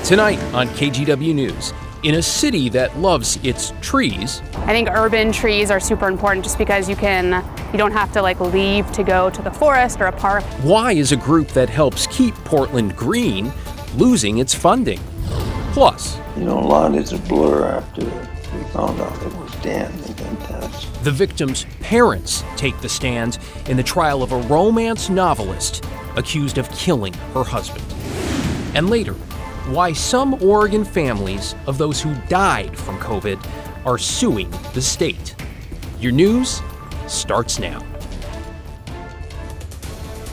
Tonight on KGW News, in a city that loves its trees. I think urban trees are super important just because you don't have to leave to go to the forest or a park. Why is a group that helps keep Portland green losing its funding? Plus, a lot is a blur after we found out it was Dan that been touched. The victim's parents take the stand in the trial of a romance novelist accused of killing her husband. And later, why some Oregon families of those who died from COVID are suing the state. Your news starts now.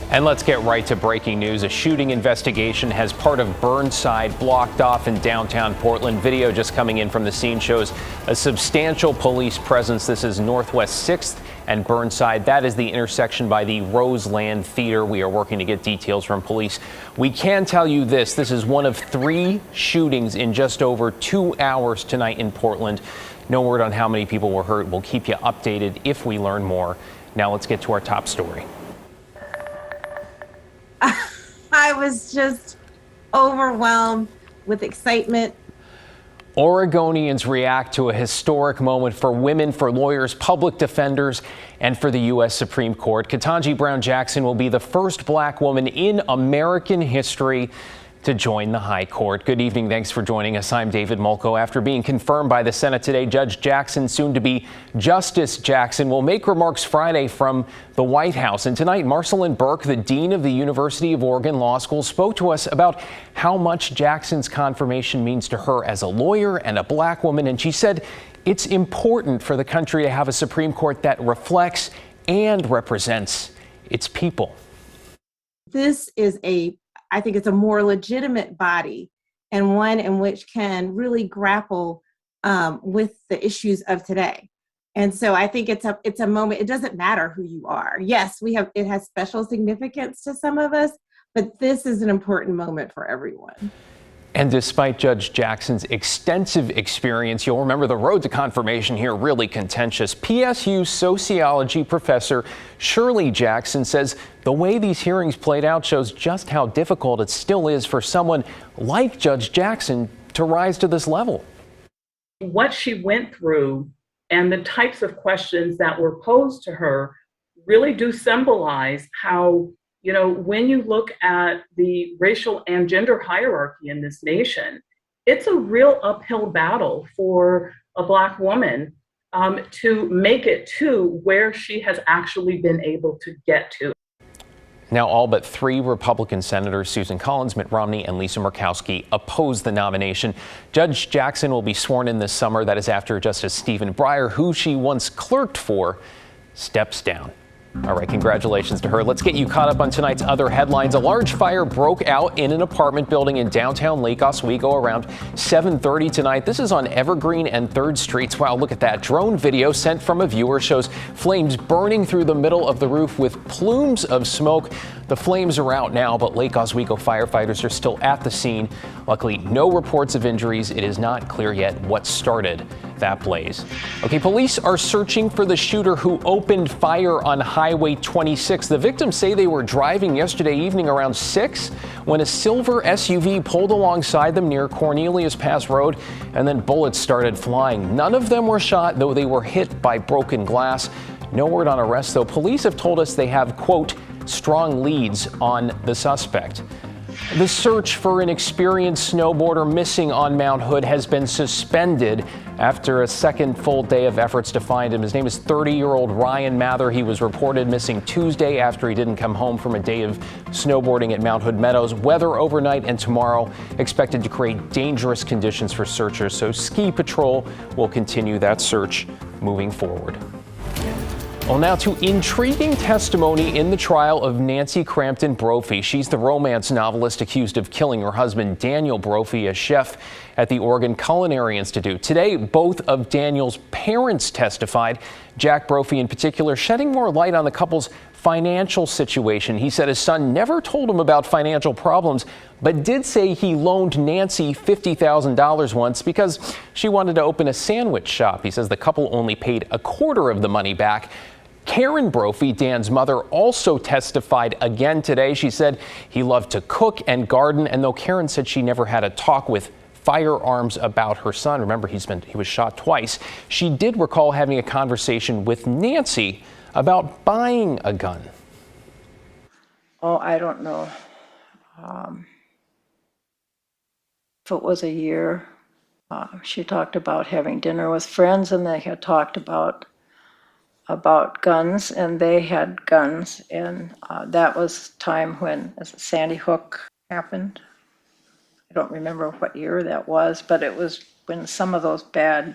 And let's get right to breaking news. A shooting investigation has part of Burnside blocked off in downtown Portland. Video just coming in from the scene shows a substantial police presence. This is Northwest 6th and Burnside. That is the intersection by the Roseland Theater. We are working to get details from police. We can tell you this is one of 3 shootings in just over 2 hours tonight in Portland. No word on how many people were hurt. We'll keep you updated if we learn more. Now let's get to our top story. I was just overwhelmed with excitement. Oregonians react to a historic moment for women, for lawyers, public defenders, and for the U.S. Supreme Court. Ketanji Brown Jackson will be the first black woman in American history to join the High Court. Good evening. Thanks for joining us. I'm David Mulco. After being confirmed by the Senate today, Judge Jackson, soon to be Justice Jackson, will make remarks Friday from the White House. And tonight, Marcelyn Burke, the dean of the University of Oregon Law School, spoke to us about how much Jackson's confirmation means to her as a lawyer and a black woman. And she said it's important for the country to have a Supreme Court that reflects and represents its people. This is I think it's a more legitimate body and one in which can really grapple with the issues of today. And so I think it's a moment. It doesn't matter who you are. Yes, it has special significance to some of us, but this is an important moment for everyone. And despite Judge Jackson's extensive experience, you'll remember the road to confirmation here really contentious. PSU sociology professor Shirley Jackson says the way these hearings played out shows just how difficult it still is for someone like Judge Jackson to rise to this level. What she went through and the types of questions that were posed to her really do symbolize how, when you look at the racial and gender hierarchy in this nation, it's a real uphill battle for a Black woman to make it to where she has actually been able to get to. Now, all but 3 Republican senators, Susan Collins, Mitt Romney, and Lisa Murkowski, oppose the nomination. Judge Jackson will be sworn in this summer. That is after Justice Stephen Breyer, who she once clerked for, steps down. All right, congratulations to her. Let's get you caught up on tonight's other headlines. A large fire broke out in an apartment building in downtown Lake Oswego around 7:30 tonight. This is on Evergreen and 3rd Streets. Wow, look at that. Drone video sent from a viewer shows flames burning through the middle of the roof with plumes of smoke. The flames are out now, but Lake Oswego firefighters are still at the scene. Luckily, no reports of injuries. It is not clear yet what started that blaze. Okay, police are searching for the shooter who opened fire on Highway 26. The victims say they were driving yesterday evening around 6 when a silver SUV pulled alongside them near Cornelius Pass Road, and then bullets started flying. None of them were shot, though they were hit by broken glass. No word on arrest, though. Police have told us they have, quote, strong leads on the suspect. The search for an experienced snowboarder missing on Mount Hood has been suspended after a second full day of efforts to find him. His name is 30-year-old Ryan Mather. He was reported missing Tuesday after he didn't come home from a day of snowboarding at Mount Hood Meadows. Weather overnight and tomorrow expected to create dangerous conditions for searchers, so Ski Patrol will continue that search moving forward. Well, now to intriguing testimony in the trial of Nancy Crampton Brophy. She's the romance novelist accused of killing her husband, Daniel Brophy, a chef at the Oregon Culinary Institute. Today, both of Daniel's parents testified, Jack Brophy in particular, shedding more light on the couple's financial situation. He said his son never told him about financial problems, but did say he loaned Nancy $50,000 once because she wanted to open a sandwich shop. He says the couple only paid a quarter of the money back. Karen Brophy, Dan's mother, also testified again today. She said he loved to cook and garden, and though Karen said she never had a talk with firearms about her son, remember he was shot twice, she did recall having a conversation with Nancy about buying a gun. Oh, I don't know. If it was a year, she talked about having dinner with friends, and they had talked about guns, and they had guns, and that was time when Sandy Hook happened. I don't remember what year that was, but it was when some of those bad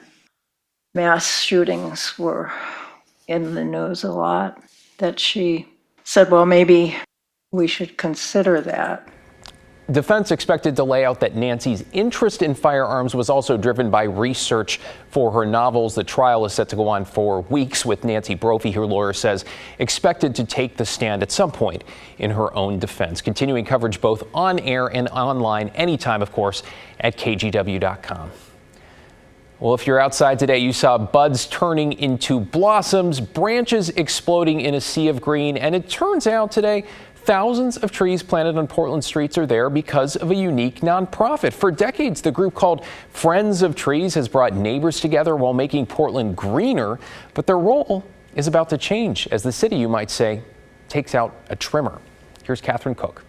mass shootings were in the news a lot, that she said, well, maybe we should consider that. Defense expected to lay out that Nancy's interest in firearms was also driven by research for her novels. The trial is set to go on for weeks, with Nancy Brophy, her lawyer says, expected to take the stand at some point in her own defense. Continuing coverage both on air and online anytime, of course, at KGW.com. Well, if you're outside today, you saw buds turning into blossoms, branches exploding in a sea of green, and it turns out today thousands of trees planted on Portland streets are there because of a unique nonprofit. For decades, the group called Friends of Trees has brought neighbors together while making Portland greener, but their role is about to change as the city, you might say, takes out a trimmer. Here's Catherine Cook.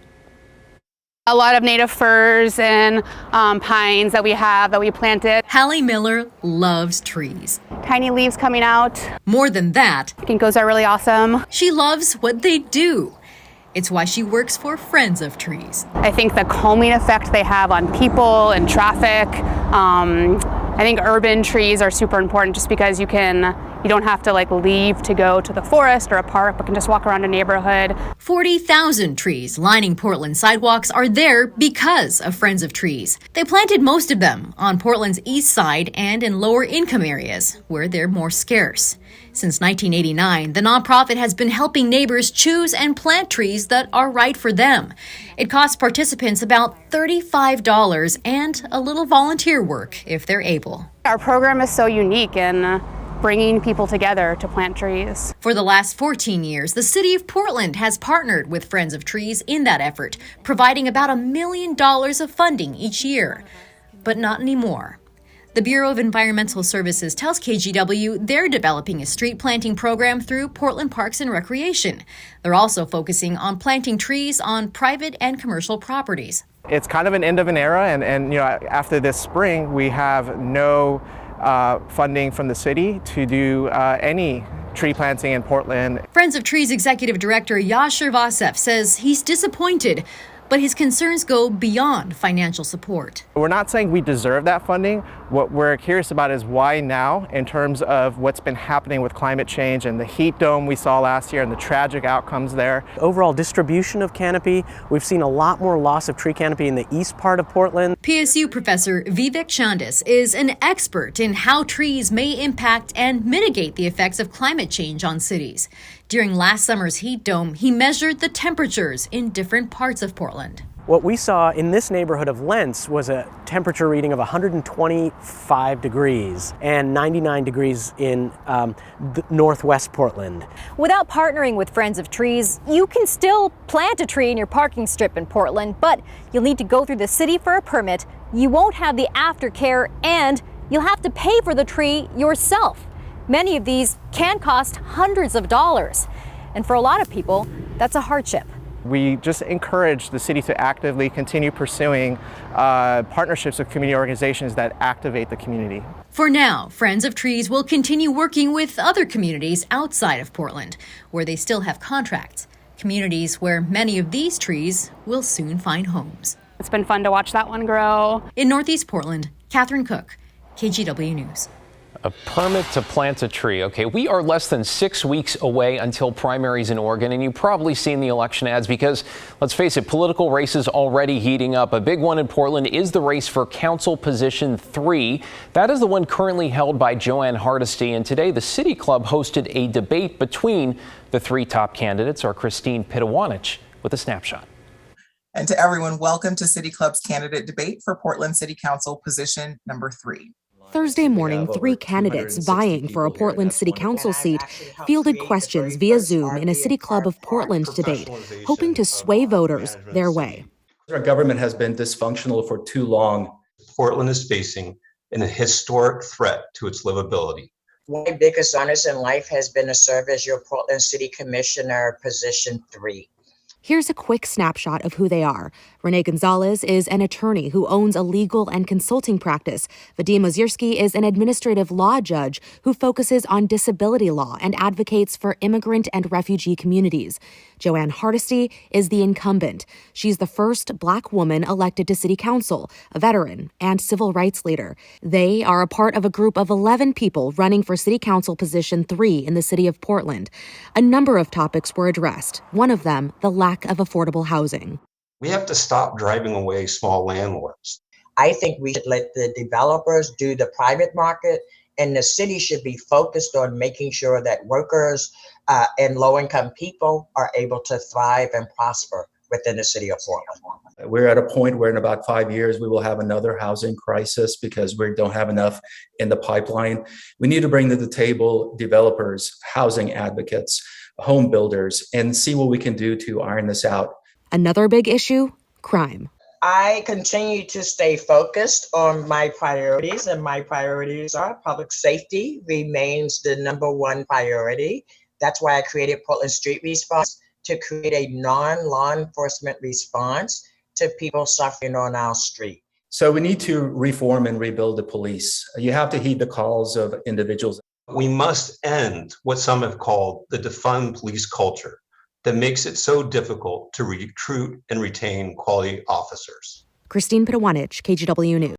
A lot of native firs and pines that we planted. Hallie Miller loves trees. Tiny leaves coming out. More than that, Ginkgos are really awesome. she loves what they do. It's why she works for Friends of Trees. I think the calming effect they have on people and traffic. I think urban trees are super important just because you don't have to leave to go to the forest or a park, but can just walk around a neighborhood. 40,000 trees lining Portland sidewalks are there because of Friends of Trees. They planted most of them on Portland's east side and in lower income areas where they're more scarce. Since 1989, the nonprofit has been helping neighbors choose and plant trees that are right for them. It costs participants about $35 and a little volunteer work if they're able. Our program is so unique in bringing people together to plant trees. For the last 14 years, the city of Portland has partnered with Friends of Trees in that effort, providing about $1 million of funding each year. But not anymore. The Bureau of Environmental Services tells KGW they're developing a street planting program through Portland Parks and Recreation. They're also focusing on planting trees on private and commercial properties. It's kind of an end of an era, and after this spring, we have no funding from the city to do any tree planting in Portland. Friends of Trees Executive Director Yasher Vasev says he's disappointed, but his concerns go beyond financial support. We're not saying we deserve that funding. What we're curious about is why now, in terms of what's been happening with climate change and the heat dome we saw last year and the tragic outcomes there. Overall distribution of canopy, we've seen a lot more loss of tree canopy in the east part of Portland. PSU professor Vivek Chandis is an expert in how trees may impact and mitigate the effects of climate change on cities. During last summer's heat dome, he measured the temperatures in different parts of Portland. What we saw in this neighborhood of Lentz was a temperature reading of 125 degrees and 99 degrees in northwest Portland. Without partnering with Friends of Trees, you can still plant a tree in your parking strip in Portland, but you'll need to go through the city for a permit, you won't have the aftercare, and you'll have to pay for the tree yourself. Many of these can cost hundreds of dollars, and for a lot of people, that's a hardship. We just encourage the city to actively continue pursuing partnerships with community organizations that activate the community. For now, Friends of Trees will continue working with other communities outside of Portland, where they still have contracts, communities where many of these trees will soon find homes. It's been fun to watch that one grow. In Northeast Portland, Catherine Cook, KGW News. A permit to plant a tree. Okay, we are less than 6 weeks away until primaries in Oregon, and you've probably seen the election ads because, let's face it, political races already heating up. A big one in Portland is the race for Council Position 3. That is the one currently held by Joanne Hardesty, and today the City Club hosted a debate between the three top candidates. Our Christine Pitawanich with a snapshot. And to everyone, welcome to City Club's candidate debate for Portland City Council Position number 3. Thursday morning, 3 candidates vying for a Portland City Council seat fielded questions via Zoom in a City Club of Portland debate, hoping to sway voters their way. Our government has been dysfunctional for too long. Portland is facing an historic threat to its livability. One of my biggest honors in life has been to serve as your Portland City Commissioner, position 3. Here's a quick snapshot of who they are. Renee Gonzalez is an attorney who owns a legal and consulting practice. Vadim Ozierski is an administrative law judge who focuses on disability law and advocates for immigrant and refugee communities. Joanne Hardesty is the incumbent. She's the first Black woman elected to city council, a veteran and civil rights leader. They are a part of a group of 11 people running for city council position 3 in the city of Portland. A number of topics were addressed. One of them, the lack of affordable housing. We have to stop driving away small landlords. I think we should let the developers do the private market, and the city should be focused on making sure that workers and low-income people are able to thrive and prosper within the city of Portland. We're at a point where in about 5 years, we will have another housing crisis because we don't have enough in the pipeline. We need to bring to the table developers, housing advocates, home builders, and see what we can do to iron this out. Another big issue, crime. I continue to stay focused on my priorities, and my priorities are public safety remains the #1 priority. That's why I created Portland Street Response, to create a non-law enforcement response to people suffering on our street. So we need to reform and rebuild the police. You have to heed the calls of individuals. We must end what some have called the defund police culture that makes it so difficult to recruit and retain quality officers. Christine Pitawanich, KGW News.